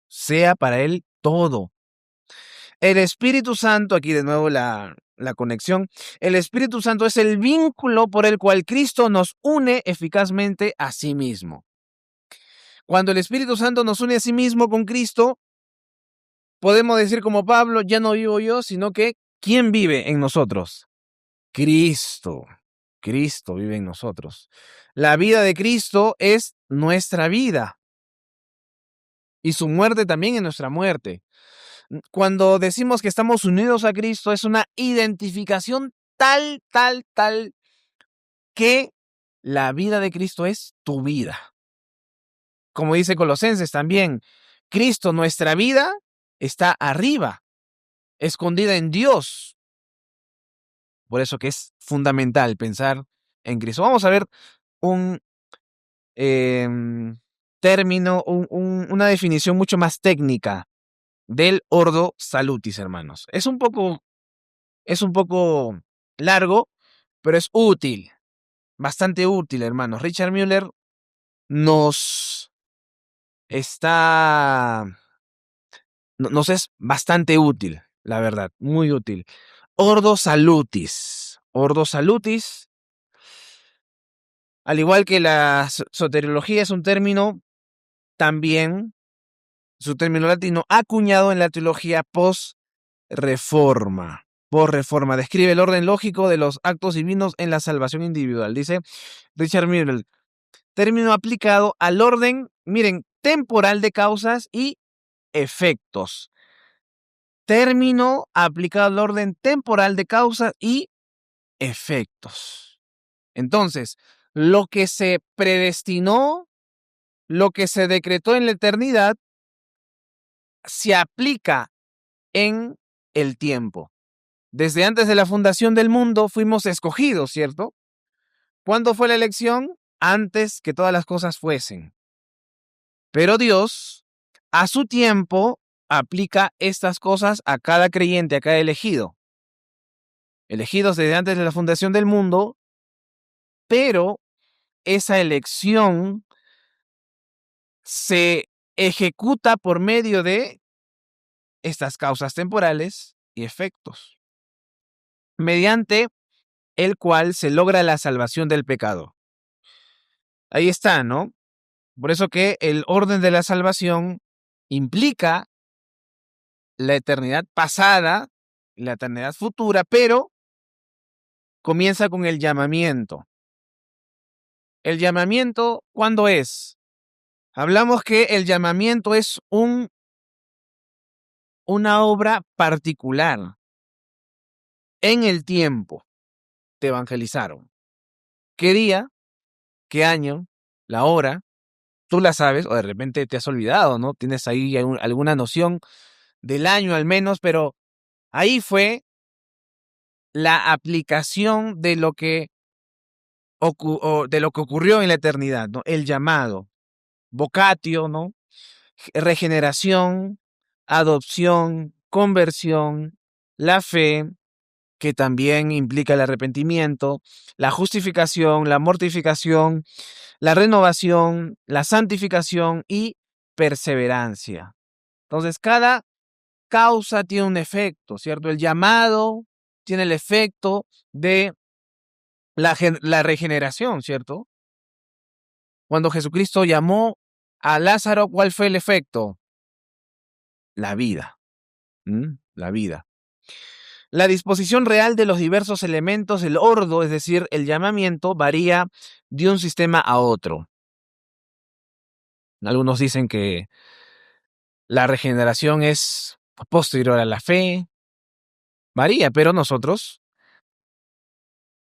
sea para él todo. El Espíritu Santo, aquí de nuevo la conexión, el Espíritu Santo es el vínculo por el cual Cristo nos une eficazmente a sí mismo. Cuando el Espíritu Santo nos une a sí mismo con Cristo, podemos decir como Pablo, ya no vivo yo, sino que ¿quién vive en nosotros? Cristo. Cristo vive en nosotros. La vida de Cristo es nuestra vida. Y su muerte también es nuestra muerte. Cuando decimos que estamos unidos a Cristo, es una identificación tal, que la vida de Cristo es tu vida. Como dice Colosenses también, Cristo, nuestra vida, está arriba, escondida en Dios. Por eso que es fundamental pensar en Cristo. Vamos a ver un término, una definición mucho más técnica del Ordo Salutis, hermanos. Es un poco largo, pero es útil, bastante útil, hermanos. Richard Müller nos es bastante útil, la verdad, muy útil. Ordo Salutis. Ordo Salutis, al igual que la soteriología, es un término también, su término latino, acuñado en la teología post-reforma. Post-reforma. Describe el orden lógico de los actos divinos en la salvación individual. Dice Richard Müller, término aplicado al orden, miren, temporal de causas y efectos. Término aplicado al orden temporal de causas y efectos. Entonces, lo que se predestinó, lo que se decretó en la eternidad, se aplica en el tiempo. Desde antes de la fundación del mundo fuimos escogidos, ¿cierto? ¿Cuándo fue la elección? Antes que todas las cosas fuesen. Pero Dios, a su tiempo, aplica estas cosas a cada creyente, a cada elegido. Elegidos desde antes de la fundación del mundo, pero esa elección se ejecuta por medio de estas causas temporales y efectos, mediante el cual se logra la salvación del pecado. Ahí está, ¿no? Por eso que el orden de la salvación implica la eternidad pasada, la eternidad futura, pero comienza con el llamamiento. ¿El llamamiento cuándo es? Hablamos que el llamamiento es una obra particular. En el tiempo te evangelizaron. ¿Qué día? ¿Qué año? ¿La hora? Tú la sabes o de repente te has olvidado, ¿no? Tienes ahí alguna noción del año al menos, pero ahí fue la aplicación de lo que ocurrió en la eternidad, ¿no? El llamado, vocatio, ¿no? Regeneración, adopción, conversión, la fe, que también implica el arrepentimiento, la justificación, la mortificación, la renovación, la santificación y perseverancia. Entonces, cada causa tiene un efecto, ¿cierto? El llamado tiene el efecto de la regeneración, ¿cierto? Cuando Jesucristo llamó a Lázaro, ¿cuál fue el efecto? La vida. La vida. La disposición real de los diversos elementos del ordo, es decir, el llamamiento, varía de un sistema a otro. Algunos dicen que la regeneración es posterior a la fe. Varía, pero nosotros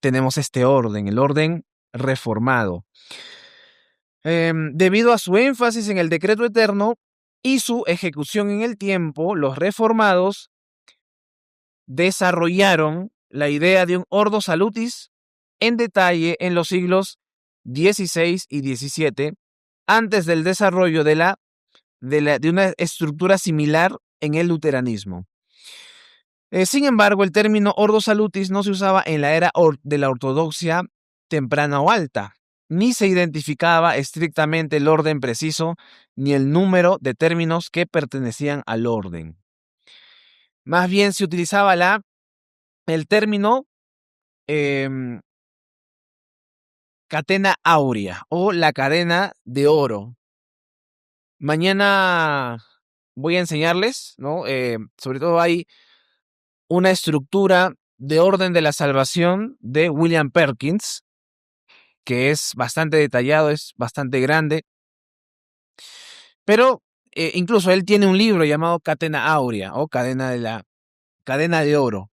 tenemos este orden, el orden reformado. Debido a su énfasis en el decreto eterno y su ejecución en el tiempo, los reformados desarrollaron la idea de un ordo salutis en detalle en los siglos XVI y XVII, antes del desarrollo de una estructura similar en el luteranismo. Sin embargo, el término ordo salutis no se usaba en la era de la ortodoxia temprana o alta, ni se identificaba estrictamente el orden preciso ni el número de términos que pertenecían al orden. Más bien se utilizaba el término catena áurea o la cadena de oro. Mañana voy a enseñarles, ¿no? Sobre todo hay una estructura de orden de la salvación de William Perkins, que es bastante detallado, es bastante grande, pero incluso él tiene un libro llamado Catena Áurea o cadena de oro.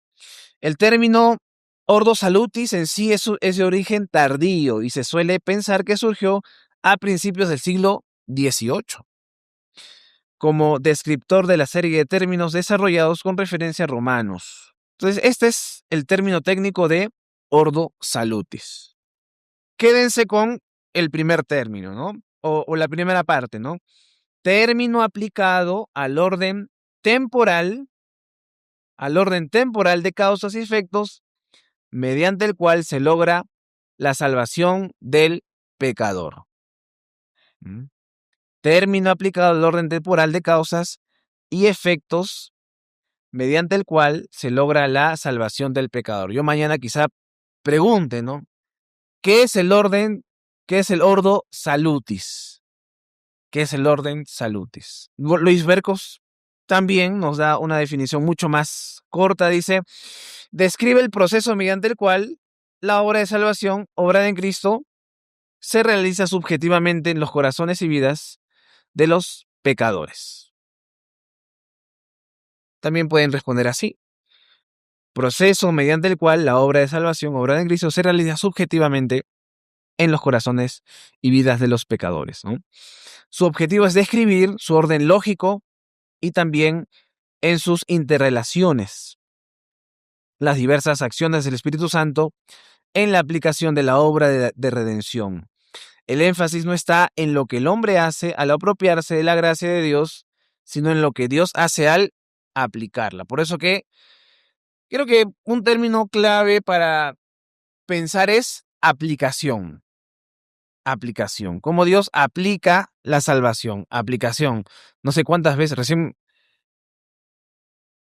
El término ordo salutis en sí es de origen tardío y se suele pensar que surgió a principios del siglo XVIII, como descriptor de la serie de términos desarrollados con referencia a romanos. Entonces, este es el término técnico de ordo salutis. Quédense con el primer término, ¿no? O la primera parte, ¿no? Término aplicado al orden temporal de causas y efectos mediante el cual se logra la salvación del pecador. Término aplicado al orden temporal de causas y efectos mediante el cual se logra la salvación del pecador. Yo mañana quizá pregunte, ¿no? ¿Qué es el orden? ¿Qué es el ordo salutis? ¿Qué es el orden salutis? Luis Bercos también nos da una definición mucho más corta. Dice, describe el proceso mediante el cual la obra de salvación, obra en Cristo, se realiza subjetivamente en los corazones y vidas de los pecadores. También pueden responder así. Proceso mediante el cual la obra de salvación, obra de Cristo, se realiza subjetivamente en los corazones y vidas de los pecadores, ¿no? Su objetivo es describir su orden lógico y también en sus interrelaciones, las diversas acciones del Espíritu Santo en la aplicación de la obra de redención. El énfasis no está en lo que el hombre hace al apropiarse de la gracia de Dios, sino en lo que Dios hace al aplicarla. Por eso que creo que un término clave para pensar es aplicación. Aplicación. Cómo Dios aplica la salvación. Aplicación. No sé cuántas veces, recién,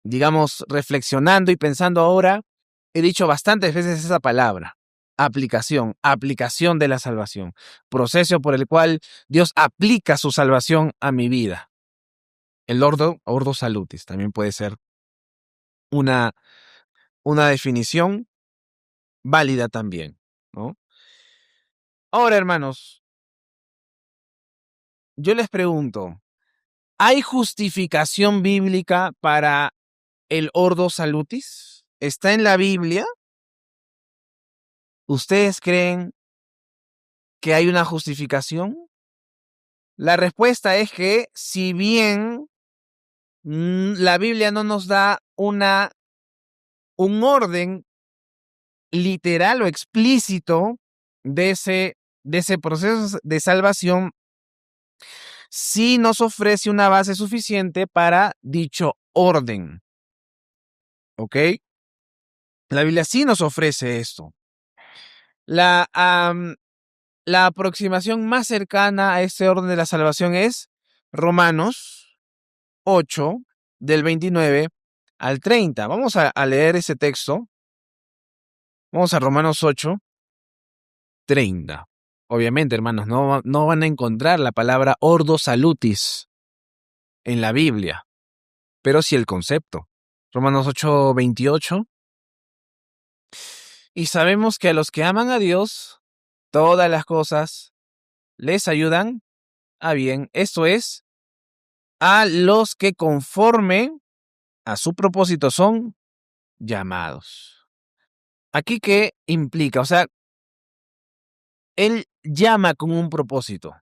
digamos, reflexionando y pensando ahora, he dicho bastantes veces esa palabra. Aplicación. Aplicación de la salvación. Proceso por el cual Dios aplica su salvación a mi vida. El ordo salutis también puede ser una definición válida también, ¿no? Ahora, hermanos, yo les pregunto, ¿hay justificación bíblica para el ordo salutis? ¿Está en la Biblia? ¿Ustedes creen que hay una justificación? La respuesta es que si bien la Biblia no nos da un orden literal o explícito de ese proceso de salvación, sí nos ofrece una base suficiente para dicho orden. ¿Ok? La Biblia sí nos ofrece esto. La aproximación más cercana a este orden de la salvación es Romanos 8, del 29 al 30. Vamos a leer ese texto. Vamos a Romanos 8, 30. Obviamente, hermanos, no van a encontrar la palabra ordo salutis en la Biblia, pero sí el concepto. Romanos 8, 28. Y sabemos que a los que aman a Dios, todas las cosas les ayudan a bien. Esto es, a los que conforme a su propósito son llamados. ¿Aquí qué implica? O sea, Él llama con un propósito.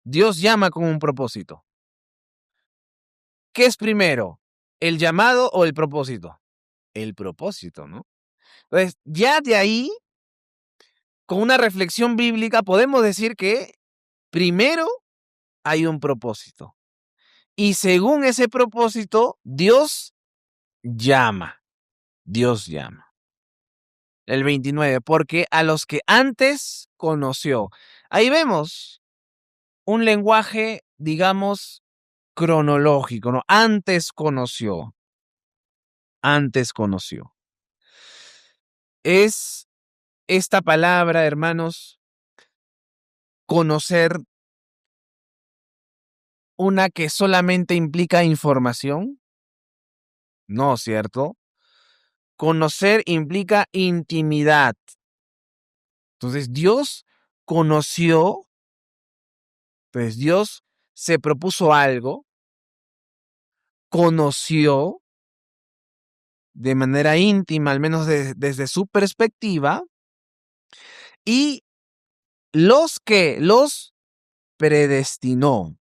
Dios llama con un propósito. ¿Qué es primero? ¿El llamado o el propósito? El propósito, ¿no? Entonces, ya de ahí, con una reflexión bíblica, podemos decir que primero hay un propósito. Y según ese propósito, Dios llama. Dios llama. El 29, porque a los que antes conoció. Ahí vemos un lenguaje, digamos, cronológico, ¿no? Antes conoció. Antes conoció. Es esta palabra, hermanos, conocer, una que solamente implica información. No, ¿cierto? Conocer implica intimidad. Entonces, Dios conoció, pues Dios se propuso algo, conoció de manera íntima, al menos desde su perspectiva, y los predestinó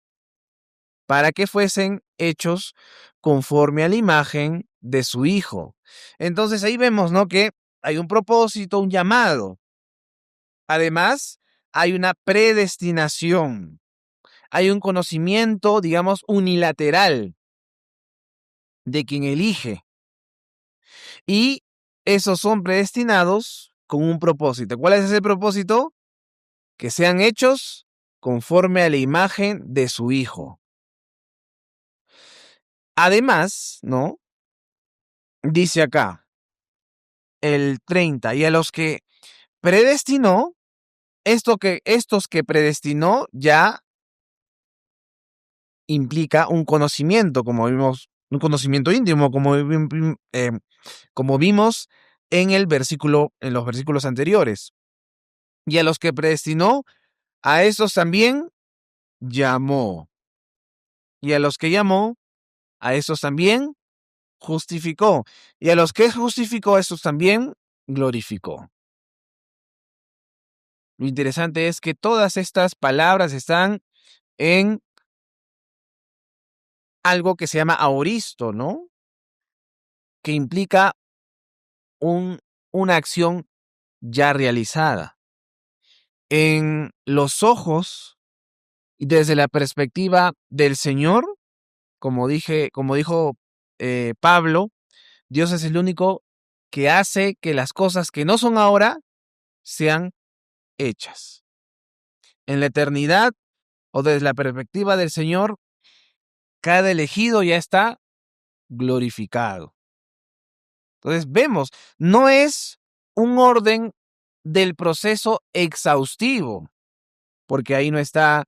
para que fuesen hechos conforme a la imagen de su Hijo. Entonces ahí vemos, ¿no?, que hay un propósito, un llamado. Además, hay una predestinación. Hay un conocimiento, digamos, unilateral de quien elige. Y esos son predestinados con un propósito. ¿Cuál es ese propósito? Que sean hechos conforme a la imagen de su Hijo. Además, ¿no?, dice acá, el 30, y a los que predestinó, estos que predestinó ya implica un conocimiento, como vimos, un conocimiento íntimo, como vimos en los versículos anteriores. Y a los que predestinó, a estos también llamó. Y a los que llamó, a estos también justificó. Y a los que justificó, a estos también glorificó. Lo interesante es que todas estas palabras están en algo que se llama aoristo, ¿no?, que implica una acción ya realizada. En los ojos y desde la perspectiva del Señor, como dijo Pablo, Dios es el único que hace que las cosas que no son ahora sean hechas. En la eternidad o desde la perspectiva del Señor, cada elegido ya está glorificado. Entonces vemos, no es un orden del proceso exhaustivo, porque ahí no está,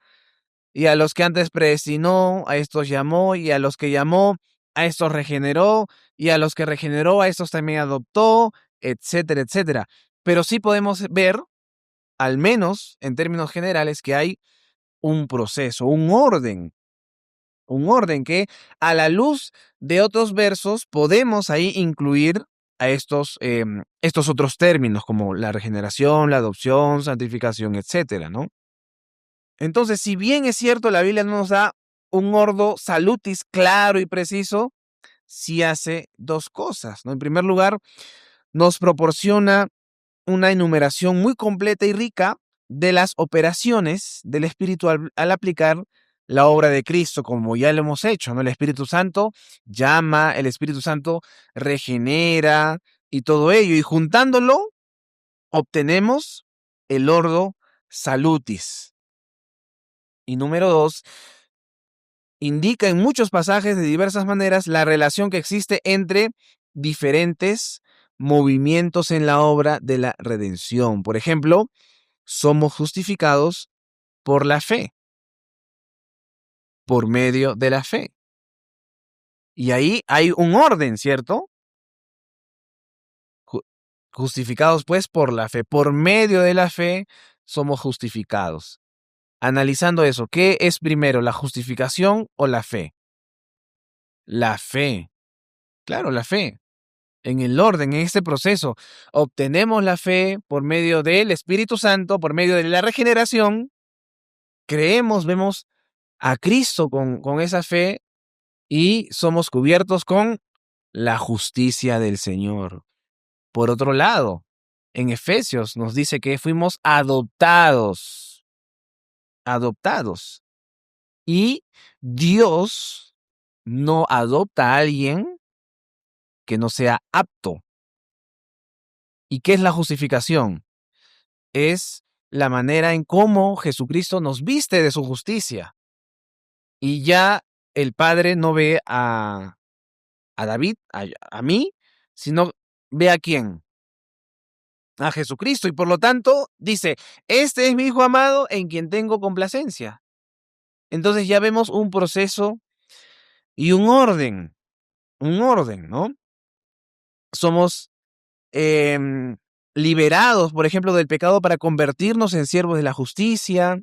y a los que antes predestinó, a estos llamó, y a los que llamó, a estos regeneró, y a los que regeneró, a estos también adoptó, etcétera, etcétera. Pero sí podemos ver, al menos en términos generales, que hay un proceso, un orden que a la luz de otros versos podemos ahí incluir a estos otros términos como la regeneración, la adopción, santificación, etcétera, ¿no? Entonces, si bien es cierto, la Biblia no nos da un ordo salutis claro y preciso, sí hace dos cosas, ¿no? En primer lugar, nos proporciona una enumeración muy completa y rica de las operaciones del Espíritu al aplicar la obra de Cristo, como ya lo hemos hecho, ¿no? El Espíritu Santo llama, el Espíritu Santo regenera, y todo ello, y juntándolo, obtenemos el ordo salutis. Y número 2, indica en muchos pasajes de diversas maneras la relación que existe entre diferentes movimientos en la obra de la redención. Por ejemplo, somos justificados por la fe, por medio de la fe. Y ahí hay un orden, ¿cierto? Justificados pues por la fe, por medio de la fe somos justificados. Analizando eso, ¿qué es primero, la justificación o la fe? La fe, claro, la fe. En el orden, en este proceso, obtenemos la fe por medio del Espíritu Santo, por medio de la regeneración, creemos, vemos a Cristo con esa fe y somos cubiertos con la justicia del Señor. Por otro lado, en Efesios nos dice que fuimos adoptados. Y Dios no adopta a alguien que no sea apto. ¿Y qué es la justificación? Es la manera en cómo Jesucristo nos viste de su justicia. Y ya el Padre no ve a David, a mí, sino ve a quién, a Jesucristo. Y por lo tanto dice, este es mi Hijo amado en quien tengo complacencia. Entonces ya vemos un proceso y un orden, ¿no? Somos liberados, por ejemplo, del pecado para convertirnos en siervos de la justicia.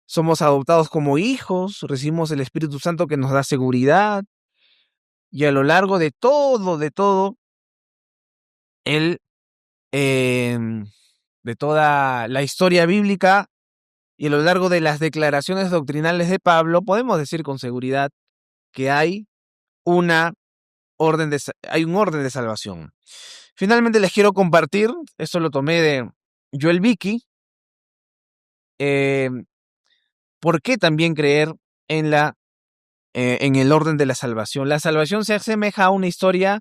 Somos adoptados como hijos, recibimos el Espíritu Santo que nos da seguridad. Y a lo largo de todo, de toda la historia bíblica y a lo largo de las declaraciones doctrinales de Pablo, podemos decir con seguridad que hay un orden de salvación. Finalmente les quiero compartir, esto lo tomé de Joel Vicky, ¿por qué también creer en el orden de la salvación? La salvación se asemeja a una historia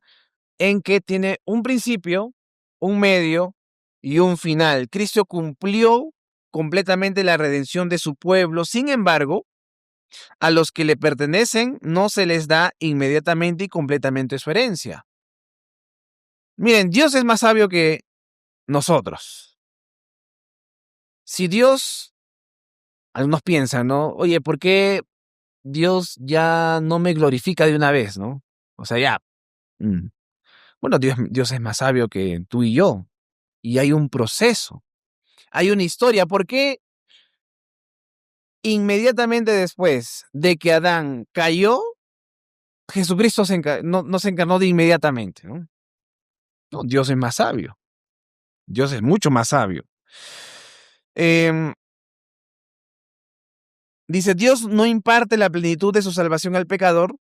en que tiene un principio, un medio y un final. Cristo cumplió completamente la redención de su pueblo. Sin embargo, a los que le pertenecen no se les da inmediatamente y completamente su herencia. Miren, Dios es más sabio que nosotros. Si Dios, algunos piensan, ¿no? Oye, ¿por qué Dios ya no me glorifica de una vez, ¿no? O sea, ya. Bueno, Dios es más sabio que tú y yo. Y hay un proceso, hay una historia. ¿Por qué inmediatamente después de que Adán cayó, Jesucristo no se encarnó de inmediatamente, ¿no? No, Dios es más sabio. Dios es mucho más sabio. Dice, Dios no imparte la plenitud de su salvación al pecador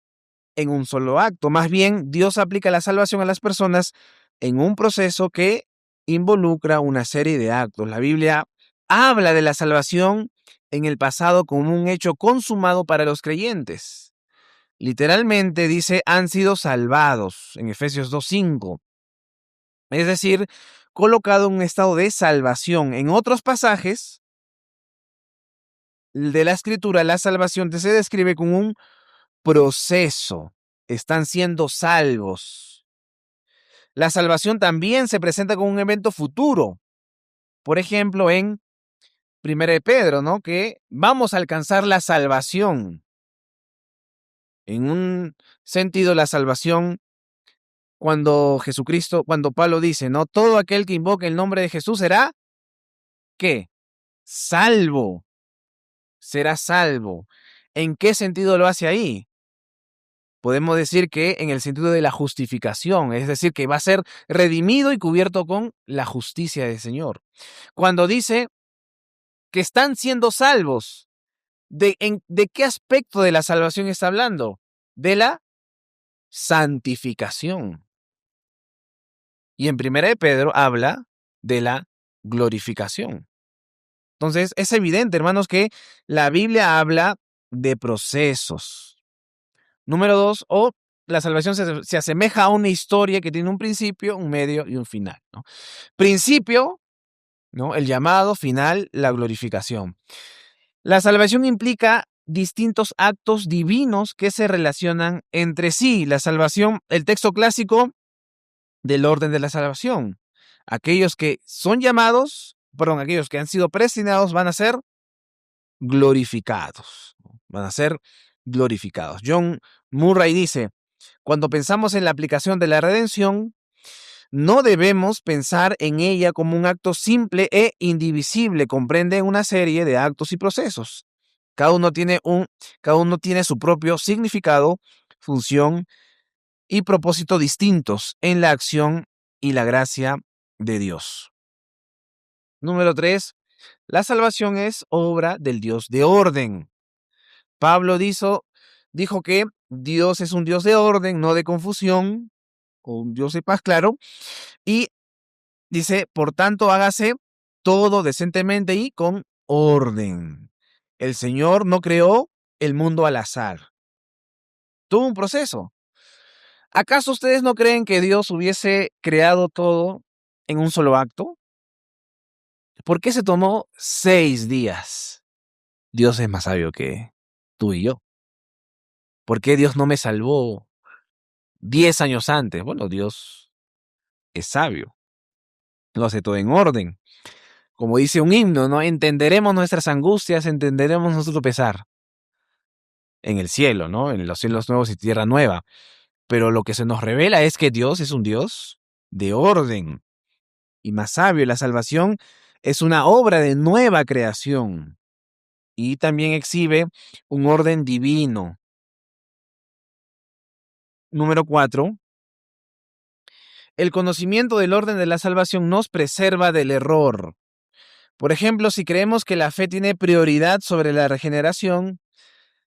en un solo acto. Más bien, Dios aplica la salvación a las personas en un proceso que involucra una serie de actos. La Biblia habla de la salvación en el pasado como un hecho consumado para los creyentes. Literalmente dice, han sido salvados en Efesios 2:5. Es decir, colocado en un estado de salvación. En otros pasajes de la Escritura, la salvación se describe como un proceso. Están siendo salvos. La salvación también se presenta como un evento futuro. Por ejemplo, en 1 de Pedro, ¿no? Que vamos a alcanzar la salvación. En un sentido, la salvación, cuando Pablo dice, ¿no? Todo aquel que invoque el nombre de Jesús será, ¿qué? Salvo. Será salvo. ¿En qué sentido lo hace ahí? Podemos decir que en el sentido de la justificación, es decir, que va a ser redimido y cubierto con la justicia del Señor. Cuando dice que están siendo salvos, ¿de qué aspecto de la salvación está hablando? De la santificación. Y en 1 de Pedro habla de la glorificación. Entonces, es evidente, hermanos, que la Biblia habla de procesos. Número 2, la salvación se asemeja a una historia que tiene un principio, un medio y un final, ¿no? Principio, ¿no? El llamado, final, la glorificación. La salvación implica distintos actos divinos que se relacionan entre sí. La salvación, el texto clásico del orden de la salvación. Aquellos que son llamados, perdón, aquellos que han sido predestinados van a ser glorificados. Van a ser glorificados. John Murray dice, cuando pensamos en la aplicación de la redención, no debemos pensar en ella como un acto simple e indivisible. Comprende una serie de actos y procesos. Cada uno tiene su propio significado, función y propósito distintos en la acción y la gracia de Dios. Número 3. La salvación es obra del Dios de orden. Pablo dijo que Dios es un Dios de orden, no de confusión, o un Dios de paz, claro, y dice, por tanto, hágase todo decentemente y con orden. El Señor no creó el mundo al azar. Tuvo un proceso. ¿Acaso ustedes no creen que Dios hubiese creado todo en un solo acto? ¿Por qué se tomó 6 días? Dios es más sabio que tú y yo. ¿Por qué Dios no me salvó 10 años antes? Bueno, Dios es sabio. Lo hace todo en orden. Como dice un himno, ¿no? Entenderemos nuestras angustias, entenderemos nuestro pesar. En el cielo, ¿no? En los cielos nuevos y tierra nueva. Pero lo que se nos revela es que Dios es un Dios de orden. Y más sabio, la salvación es una obra de nueva creación. Y también exhibe un orden divino. Número 4. El conocimiento del orden de la salvación nos preserva del error. Por ejemplo, si creemos que la fe tiene prioridad sobre la regeneración,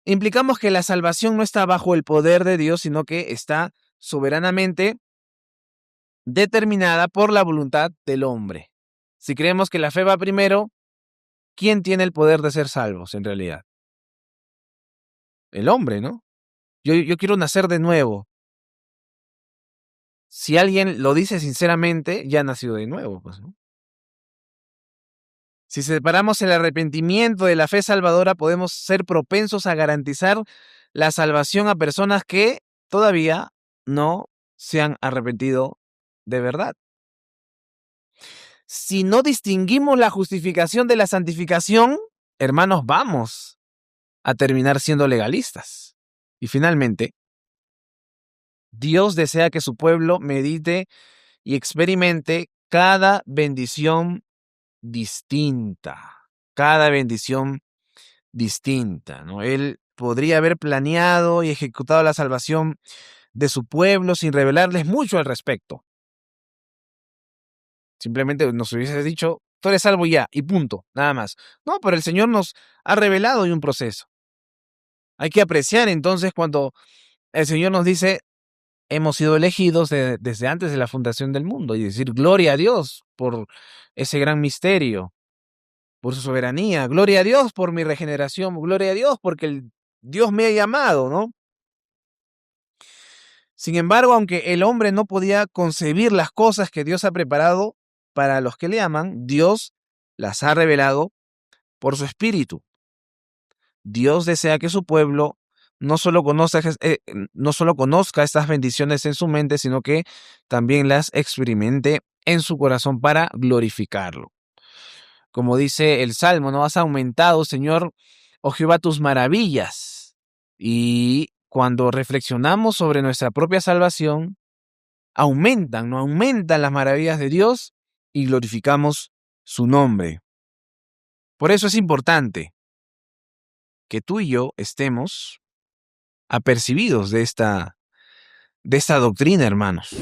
implicamos que la salvación no está bajo el poder de Dios, sino que está soberanamente determinada por la voluntad del hombre. Si creemos que la fe va primero, ¿quién tiene el poder de ser salvos en realidad? El hombre, ¿no? Yo quiero nacer de nuevo. Si alguien lo dice sinceramente, ya ha nacido de nuevo, pues, ¿no? Si separamos el arrepentimiento de la fe salvadora, podemos ser propensos a garantizar la salvación a personas que todavía no se han arrepentido de verdad. Si no distinguimos la justificación de la santificación, hermanos, vamos a terminar siendo legalistas. Y finalmente, Dios desea que su pueblo medite y experimente cada bendición distinta, ¿no? Él podría haber planeado y ejecutado la salvación de su pueblo sin revelarles mucho al respecto. Simplemente nos hubiese dicho, tú eres salvo ya, y punto, nada más. No, pero el Señor nos ha revelado un proceso. Hay que apreciar entonces cuando el Señor nos dice, hemos sido elegidos desde antes de la fundación del mundo, y decir, gloria a Dios por ese gran misterio, por su soberanía, gloria a Dios por mi regeneración, gloria a Dios porque Dios me ha llamado, ¿no? Sin embargo, aunque el hombre no podía concebir las cosas que Dios ha preparado para los que le aman, Dios las ha revelado por su Espíritu. Dios desea que su pueblo no solo conozca estas bendiciones en su mente, sino que también las experimente en su corazón para glorificarlo. Como dice el Salmo, ¿no? Has aumentado, Señor, oh Jehová, tus maravillas. Y cuando reflexionamos sobre nuestra propia salvación, aumentan las maravillas de Dios y glorificamos su nombre. Por eso es importante que tú y yo estemos apercibidos de esta doctrina, hermanos.